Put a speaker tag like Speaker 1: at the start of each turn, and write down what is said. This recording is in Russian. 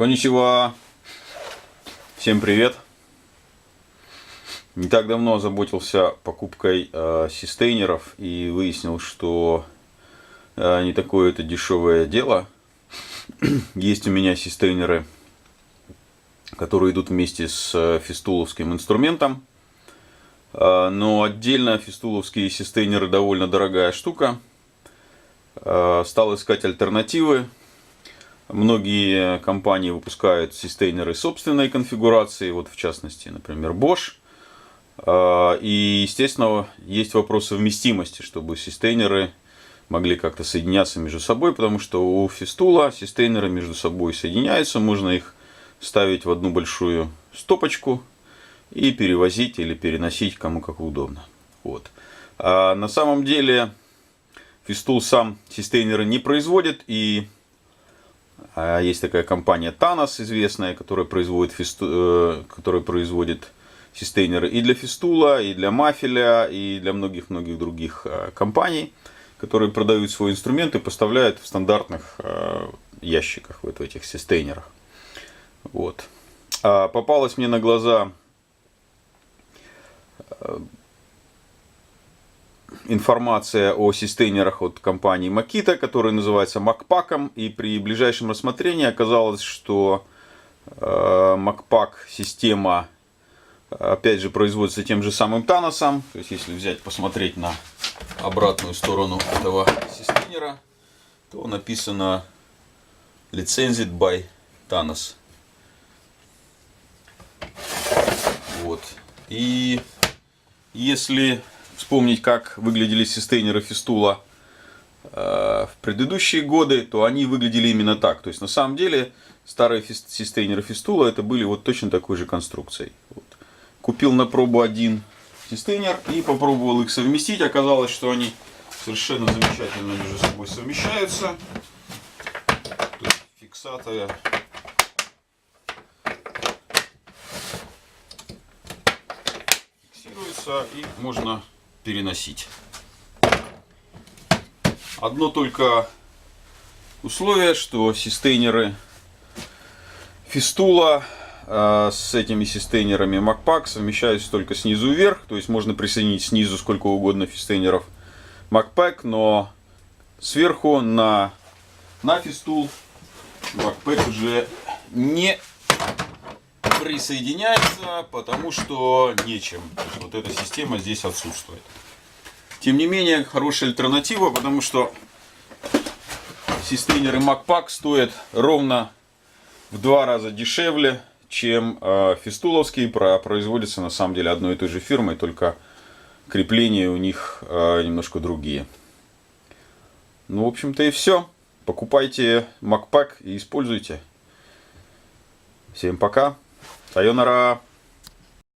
Speaker 1: Конничева! Всем привет! Не так давно озаботился покупкой систейнеров и выяснил, что не такое это дешевое дело. Есть у меня систейнеры, которые идут вместе с фистуловским инструментом. Но отдельно фистуловские систейнеры довольно дорогая штука. Стал искать альтернативы. Многие компании выпускают систейнеры собственной конфигурации, вот в частности, например, Bosch. И, естественно, есть вопрос совместимости, чтобы систейнеры могли как-то соединяться между собой, потому что у фистула систейнеры между собой соединяются, можно их ставить в одну большую стопочку и перевозить или переносить кому как удобно. Вот. На самом деле фистул сам систейнеры не производит, и есть такая компания Tanos известная, которая производит систейнеры и для фистула, и для мафеля, и для многих-многих других компаний, которые продают свой инструмент и поставляют в стандартных ящиках вот в этих систейнерах. Вот. Попалась мне на глаза информация о систейнерах от компании Makita, который называется Macpac, и при ближайшем рассмотрении оказалось, что Macpac система опять же производится тем же самым Tanos. То есть если взять, посмотреть на обратную сторону этого систейнера, то написано Licensed by Tanos. Вот. И если вспомнить, как выглядели систейнеры фистула в предыдущие годы, то они выглядели именно так. То есть на самом деле старые систейнеры фистула это были вот точно такой же конструкцией. Вот. Купил на пробу один систейнер и попробовал их совместить. Оказалось, что они совершенно замечательно между собой совмещаются. То есть фиксация фиксируется и можно переносить. Одно только условие, что систейнеры фистула с этими систейнерами Macpac совмещаются только снизу вверх, то есть можно присоединить снизу сколько угодно систейнеров Macpac, но сверху на фистул Macpac уже не присоединяется, потому что нечем. Вот эта система здесь отсутствует. Тем не менее, хорошая альтернатива, потому что систейнеры Macpac стоят ровно в 2 раза дешевле, чем фистуловские. Производятся на самом деле одной и той же фирмой, только крепления у них немножко другие. Ну, в общем-то и все. Покупайте Macpac и используйте. Всем пока. Сайонара.